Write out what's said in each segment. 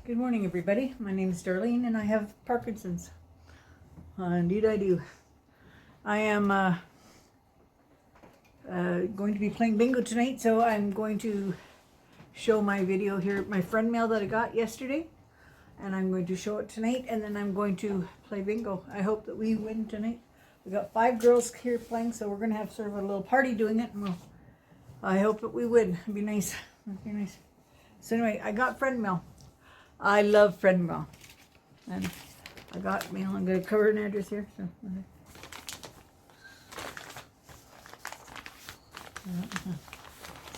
Good morning, everybody. My name is Darlene, and I have Parkinson's. Indeed, I do. I am going to be playing bingo tonight, so I'm going to show my video here, my friend mail that I got yesterday, and I'm going to show it tonight, and then I'm going to play bingo. I hope that we win tonight. We got 5 girls here playing, so we're going to have sort of a little party doing it, and I hope that we win. It'd be nice. It'd be nice. So anyway, I got friend mail. I love friend mail, and I got mail. I'm going to cover an address here.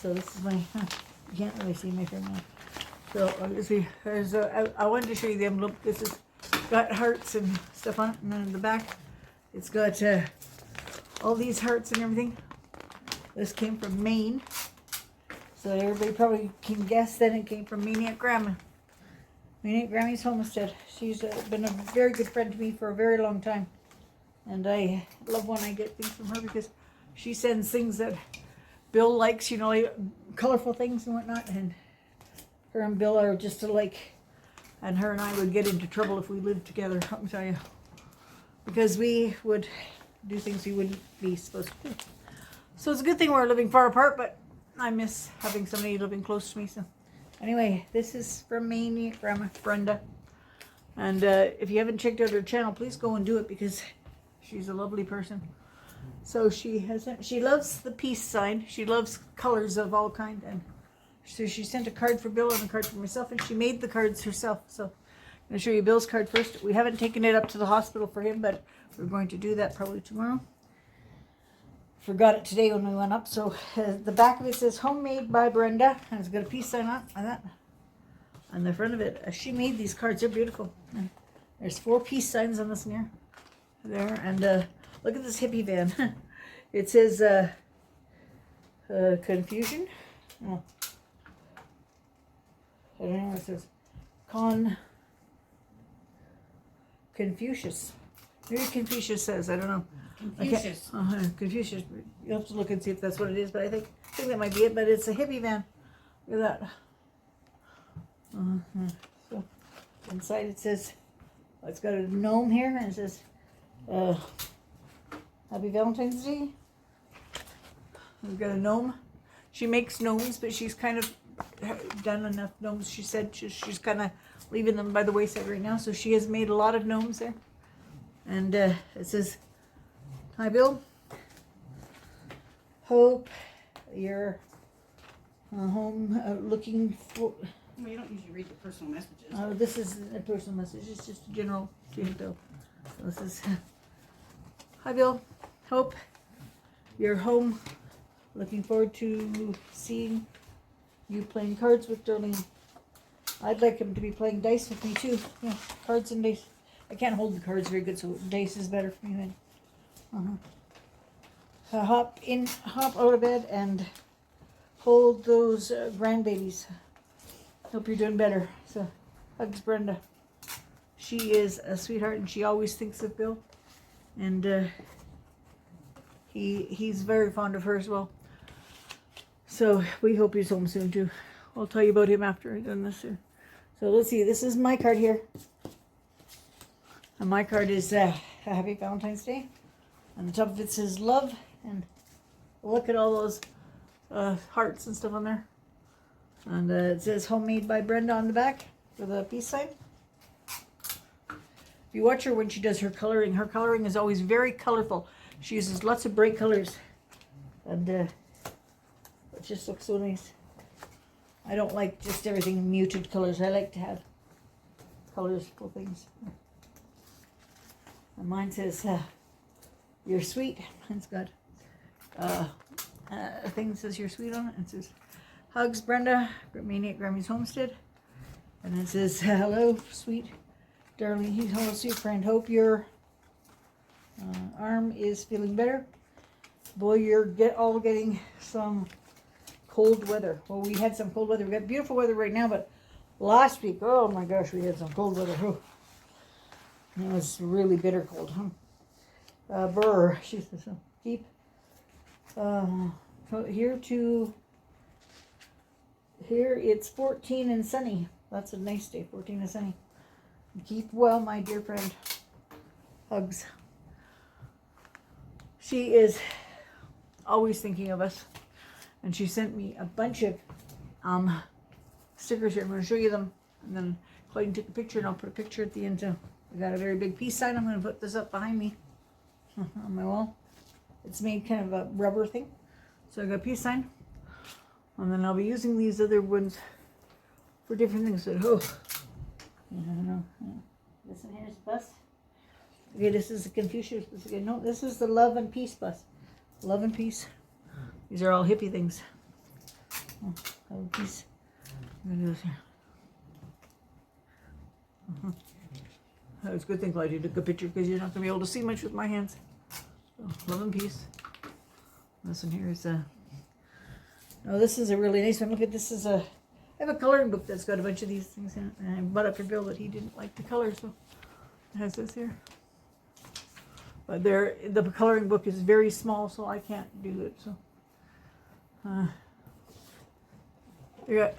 So this is my. You can't really see my friend mail. So obviously, I wanted to show you the envelope. This has got hearts and stuff on it, and then in the back, it's got all these hearts and everything. This came from Maine, so everybody probably can guess that it came from Maniac Grandma. Maniac Grammy's homestead. She's been a very good friend to me for a very long time. And I love when I get things from her because she sends things that Bill likes, you know, like colorful things and whatnot. And her and Bill are just alike. And her and I would get into trouble if we lived together, let me tell you. Because we would do things we wouldn't be supposed to do. So it's a good thing we're living far apart, but I miss having somebody living close to me. So anyway, this is from Maniac Grandma, Brenda. And if you haven't checked out her channel, please go and do it because she's a lovely person. So she loves the peace sign. She loves colors of all kind. And so she sent a card for Bill and a card for myself, and she made the cards herself. So I'm going to show you Bill's card first. We haven't taken it up to the hospital for him, but we're going to do that probably tomorrow. Forgot it today when we went up. So the back of it says homemade by Brenda, and it's got a peace sign on that. On the front of it, she made these cards. They're beautiful. And there's 4 peace signs on this here, there, and look at this hippie van. It says confusion. Oh. I don't know what it says. Confucius. Maybe Confucius says. I don't know. Confucius. Confucius. You'll have to look and see if that's what it is, but I think that might be it. But it's a hippie van. Look at that. So inside it says, it's got a gnome here, and it says, Happy Valentine's Day. We've got a gnome. She makes gnomes, but she's kind of done enough gnomes. She said she's kind of leaving them by the wayside right now, so she has made a lot of gnomes there. And it says, hi, Bill. Hope you're home looking for... Well, you don't usually read the personal messages. This is a personal message. It's just a general to Bill. So this is, hi, Bill. Hope you're home. Looking forward to seeing you playing cards with Darlene. I'd like him to be playing dice with me, too. Yeah, cards and dice. I can't hold the cards very good, so dice is better for me then. Hop out of bed and hold those grandbabies. Hope you're doing better. So, hugs, Brenda. She is a sweetheart, and she always thinks of Bill. And he's very fond of her as well. So we hope he's home soon too. I'll tell you about him after I've done this here. So let's see. This is my card here. And my card is Happy Valentine's Day. On the top of it says love. And look at all those hearts and stuff on there. And it says homemade by Brenda on the back with a peace sign. If you watch her when she does her coloring is always very colorful. She uses lots of bright colors. And it just looks so nice. I don't like just everything muted colors. I like to have colorful things. And mine says, you're sweet. Mine's got a thing that says you're sweet on it. It says, hugs, Brenda, Maniac Grammy's homestead. And it says, hello, sweet darling. Hello, sweet friend. Hope your arm is feeling better. Boy, you're all getting some cold weather. Well, we had some cold weather. We got beautiful weather right now, but last week, oh my gosh, we had some cold weather. Oh. It was really bitter cold, huh? Brr, she says, keep here it's 14 and sunny. That's a nice day, 14 and sunny. Keep well, my dear friend. Hugs. She is always thinking of us. And she sent me a bunch of stickers here. I'm going to show you them. And then Clayton took a picture, and I'll put a picture at the end too. I got a very big peace sign. I'm going to put this up behind me on my wall. It's made kind of a rubber thing. So I got a peace sign. And then I'll be using these other ones for different things. So, I don't know. This one here is the bus. Okay, this is the Confucius bus again. No, this is the Love and Peace bus. Love and Peace. These are all hippie things. Oh, Love and Peace. I'm going to do this here. It's a good thing I took a picture because you're not going to be able to see much with my hands. So, Love and Peace. This one here is oh, this is a really nice one. Look at this. I have a coloring book that's got a bunch of these things in it. And I bought it for Bill, but he didn't like the color, so it has this here. But the coloring book is very small, so I can't do it. So you got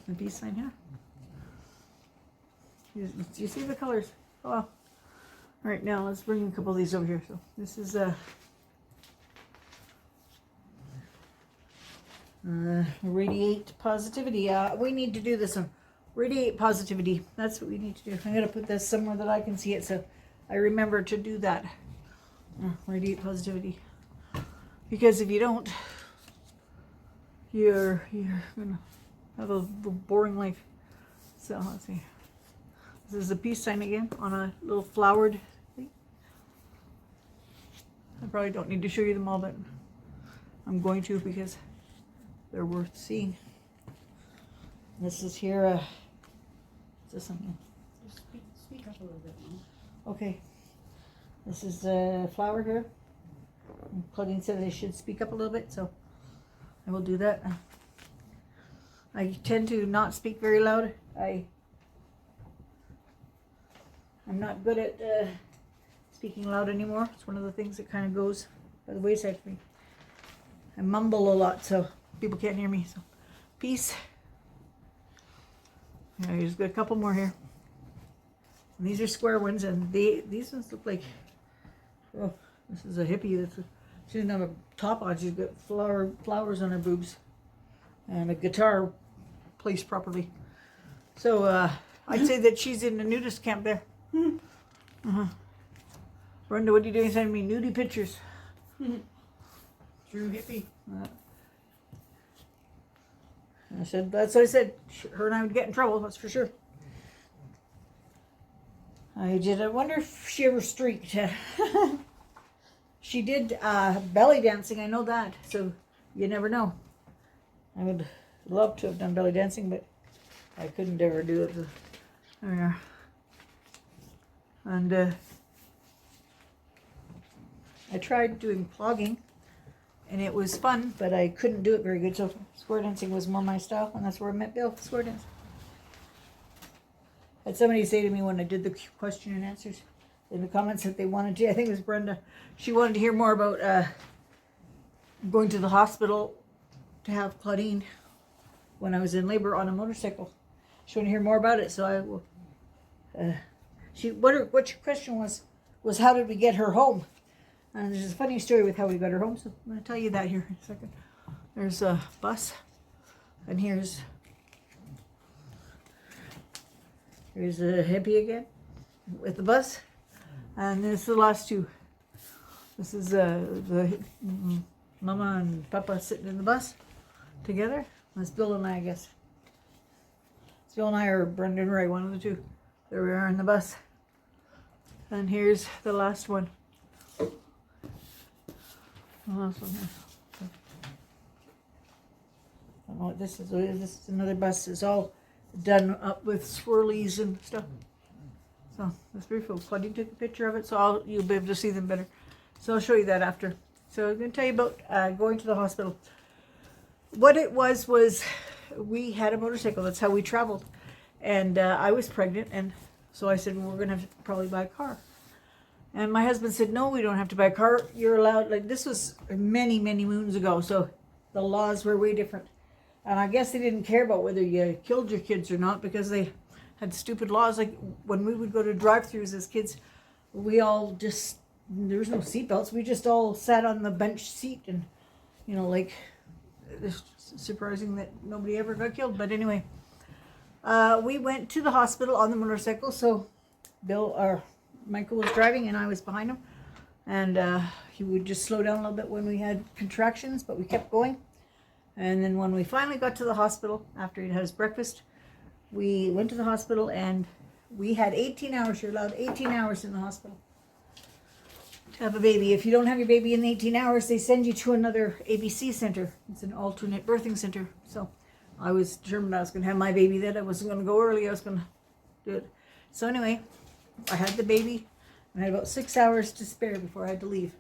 the peace sign here. Do you see the colors? Oh, well. All right, now let's bring a couple of these over here. So this is radiate positivity. We need to do this one. Radiate positivity. That's what we need to do. I'm going to put this somewhere that I can see it so I remember to do that. Radiate positivity. Because if you don't, you're going to have a boring life. So let's see. This is a peace sign again on a little flowered thing. I probably don't need to show you them all, but I'm going to because they're worth seeing. This is here. Is this something? Just speak up a little bit more. Okay. This is a flower here. Claudine said I should speak up a little bit, so I will do that. I tend to not speak very loud. I'm not good at speaking loud anymore. It's one of the things that kind of goes by the wayside for me. I mumble a lot, so people can't hear me. So, peace. Yeah, just got a couple more here. And these are square ones, and these ones look like. Oh, this is a hippie. She didn't have a top on. She's got flowers on her boobs, and a guitar placed properly. So I'd say that she's in the nudist camp there. Brenda, what are you doing? Sending me nudie pictures. True hippie. I said, that's what I said. Her and I would get in trouble, that's for sure. I wonder if she ever streaked. She did belly dancing, I know that. So you never know. I would love to have done belly dancing, but I couldn't ever do it. There we are. And I tried doing plogging, and it was fun, but I couldn't do it very good. So square dancing was more my style, and that's where I met Bill, square dancing. I had somebody say to me when I did the question and answers in the comments that they wanted to, I think it was Brenda, she wanted to hear more about going to the hospital to have Claudine when I was in labor on a motorcycle. She wanted to hear more about it, so I will. What your question was how did we get her home? And there's a funny story with how we got her home, so I'm going to tell you that here in a second. There's a bus, and here's a hippie again with the bus, and this is the last two. This is the Mama and Papa sitting in the bus together. That's Bill and I guess. It's Bill and I, or Brenda and Ray, one of the two. There we are in the bus. And here's the last one. The last one here. I don't know what this is. This is another bus. It's all done up with swirlies and stuff. So that's very cool. Claudine took a picture of it, so you'll be able to see them better. So I'll show you that after. So I'm going to tell you about going to the hospital. What it was we had a motorcycle. That's how we traveled. And I was pregnant, and so I said, well, we're going to have to probably buy a car. And my husband said, no, we don't have to buy a car. You're allowed, like this was many, many moons ago, so the laws were way different. And I guess they didn't care about whether you killed your kids or not, because they had stupid laws. Like when we would go to drive-thrus as kids, we all just, there was no seatbelts. We just all sat on the bench seat, and you know, like, it's surprising that nobody ever got killed. But anyway, we went to the hospital on the motorcycle. So Michael was driving and I was behind him, and he would just slow down a little bit when we had contractions, but we kept going. And then when we finally got to the hospital, after he'd had his breakfast, we went to the hospital, and we had 18 hours. You're allowed 18 hours in the hospital to have a baby. If you don't have your baby in the 18 hours, they send you to another ABC center. It's an alternate birthing center. So I was determined I was going to have my baby then. I wasn't going to go early. I was going to do it. So anyway, I had the baby. I had about 6 hours to spare before I had to leave.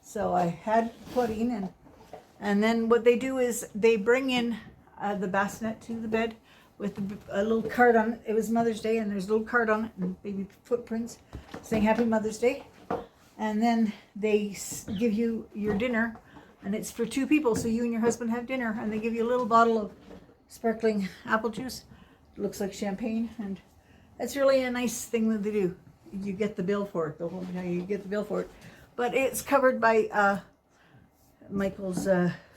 So I had Claudine in. And then what they do is they bring in the bassinet to the bed with a little card on it. It was Mother's Day, and there's a little card on it and baby footprints saying Happy Mother's Day. And then they give you your dinner, and it's for 2 people. So you and your husband have dinner, and they give you a little bottle of sparkling apple juice. It looks like champagne, and that's really a nice thing that they do. You get the bill for it. The whole time you get the bill for it. But it's covered by Michael's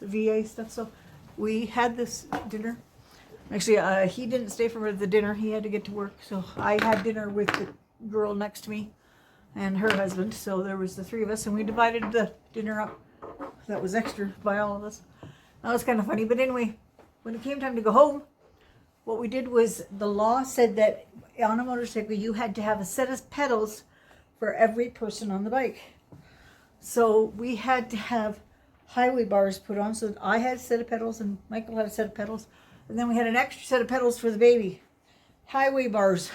VA stuff. So we had this dinner. Actually, he didn't stay for the dinner. He had to get to work. So I had dinner with the girl next to me and her husband. So there was the 3 of us, and we divided the dinner up. That was extra by all of us. That was kind of funny. But anyway, when it came time to go home, what we did was, the law said that on a motorcycle you had to have a set of pedals for every person on the bike. So we had to have highway bars put on. So I had a set of pedals, and Michael had a set of pedals, and then we had an extra set of pedals for the baby. Highway bars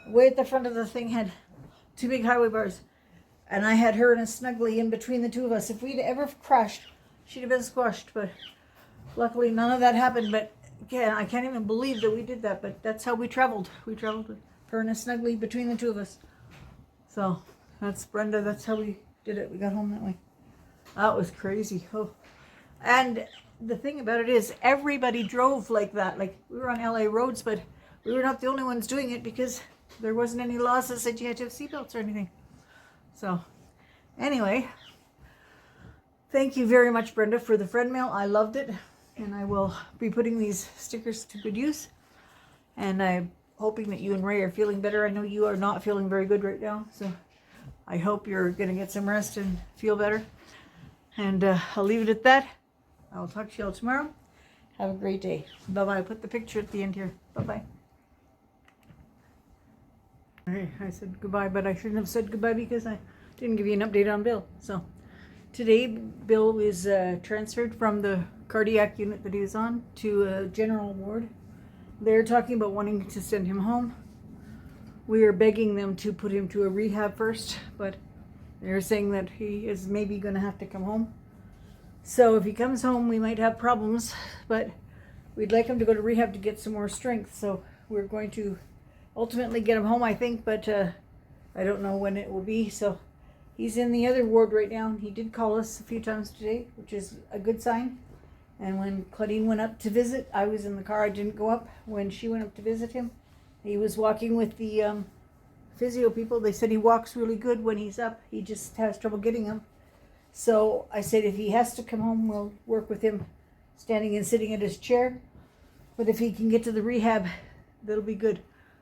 way at the front of the thing had 2 big highway bars, and I had her in a snuggly in between the 2 of us. If we'd ever crashed, she'd have been squashed, but luckily none of that happened. But again, I can't even believe that we did that, but that's how we traveled. We traveled with her in a snuggly between the 2 of us. So that's Brenda. That's how we did it. We got home that way. That was crazy. Oh. And the thing about it is, everybody drove like that. Like, we were on LA roads, but we were not the only ones doing it, because there wasn't any laws that said you had to have seatbelts or anything. So anyway, thank you very much, Brenda, for the friend mail. I loved it, and I will be putting these stickers to good use. And I'm hoping that you and Ray are feeling better. I know you are not feeling very good right now, so I hope you're going to get some rest and feel better. And I'll leave it at that. I'll talk to you all tomorrow. Have a great day. Bye-bye. Put the picture at the end here. Bye-bye. Okay, I said goodbye, but I shouldn't have said goodbye, because I didn't give you an update on Bill. So today, Bill is transferred from the cardiac unit that he was on to a general ward. They're talking about wanting to send him home. We are begging them to put him to a rehab first, but they're saying that he is maybe going to have to come home. So if he comes home, we might have problems, but we'd like him to go to rehab to get some more strength. So we're going to ultimately get him home, I think, but I don't know when it will be. So he's in the other ward right now. He did call us a few times today, which is a good sign. And when Claudine went up to visit, I was in the car. I didn't go up. When she went up to visit him, he was walking with the physio people. They said he walks really good when he's up. He just has trouble getting up. So I said if he has to come home, we'll work with him standing and sitting in his chair. But if he can get to the rehab, that'll be good.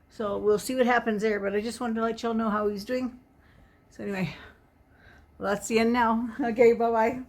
So we'll see what happens there. But I just wanted to let y'all know how he's doing. So anyway, well, that's the end now. Okay, bye-bye.